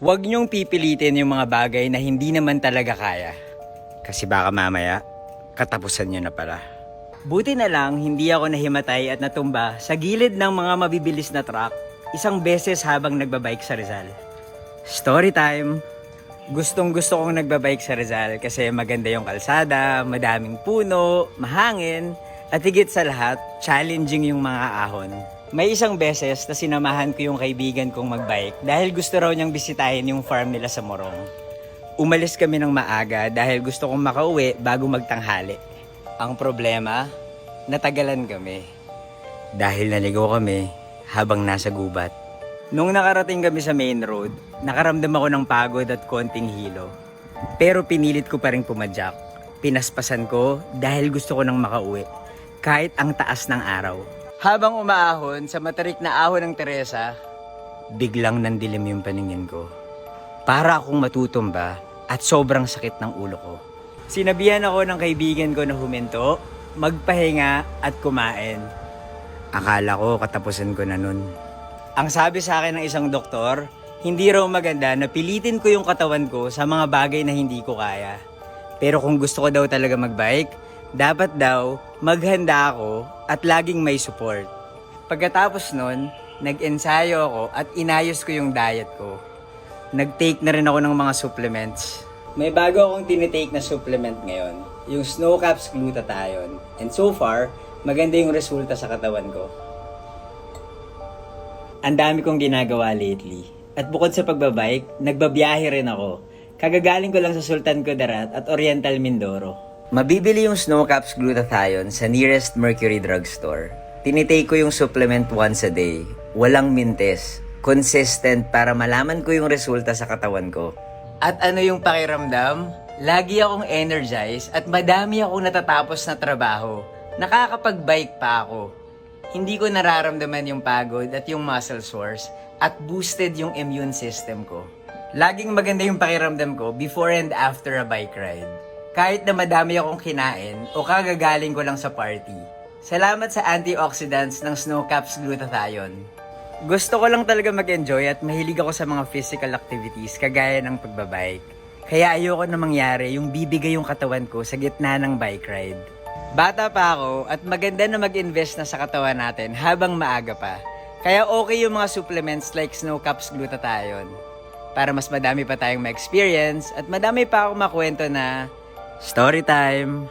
Huwag niyong pipilitin yung mga bagay na hindi naman talaga kaya. Kasi baka mamaya, katapusan niyo na pala. Buti na lang, hindi ako nahimatay at natumba sa gilid ng mga mabibilis na truck isang beses habang nagbabike sa Rizal. Story time! Gustong gusto kong nagbabike sa Rizal kasi maganda yung kalsada, madaming puno, mahangin, at higit sa lahat, challenging yung mga ahon. May isang beses na sinamahan ko yung kaibigan kong magbike dahil gusto raw niyang bisitahin yung farm nila sa Morong. Umalis kami ng maaga dahil gusto kong makauwi bago magtanghali. Ang problema, natagalan kami. Dahil naligaw kami habang nasa gubat. Nung nakarating kami sa main road, nakaramdam ako ng pagod at konting hilo. Pero pinilit ko pa rin pumadyak. Pinaspasan ko dahil gusto ko nang makauwi, kahit ang taas ng araw. Habang umaahon sa matarik na ahon ng Teresa, biglang nandilim yung paningin ko. Para akong matutumba at sobrang sakit ng ulo ko. Sinabihan ako ng kaibigan ko na huminto, magpahinga at kumain. Akala ko katapusan ko na nun. Ang sabi sa akin ng isang doktor, hindi raw maganda na pilitin ko yung katawan ko sa mga bagay na hindi ko kaya. Pero kung gusto ko daw talaga magbike, dapat daw maghanda ako at laging may support. Pagkatapos nun, nag-ensayo ako at inayos ko yung diet ko. Nag-take na rin ako ng mga supplements. May bago akong tinitake na supplement ngayon, yung Snow Caps Glutathione. And so far, maganda yung resulta sa katawan ko. Ang dami kong ginagawa lately. At bukod sa pagbabike, nagbabiyahe rin ako. Kagagaling ko lang sa Sultan Kudarat at Oriental Mindoro. Mabibili yung Snow Caps Glutathione sa nearest Mercury drugstore. Tinitake ko yung supplement once a day. Walang mintes. Consistent para malaman ko yung resulta sa katawan ko. At ano yung pakiramdam? Lagi akong energized at madami akong natatapos na trabaho. Nakakapag-bike pa ako. Hindi ko nararamdaman yung pagod at yung muscle sores at boosted yung immune system ko. Laging maganda yung pakiramdam ko before and after a bike ride. Kahit na madami akong kinain o kagagaling ko lang sa party. Salamat sa antioxidants ng Snow Caps Glutathione. Gusto ko lang talaga mag-enjoy at mahilig ako sa mga physical activities kagaya ng pagbabike. Kaya ayoko na mangyari yung bibigay yung katawan ko sa gitna ng bike ride. Bata pa ako at maganda na mag-invest na sa katawan natin habang maaga pa. Kaya okay yung mga supplements like Snow Caps Glutathione. Para mas madami pa tayong ma-experience at madami pa akong makwento na story time!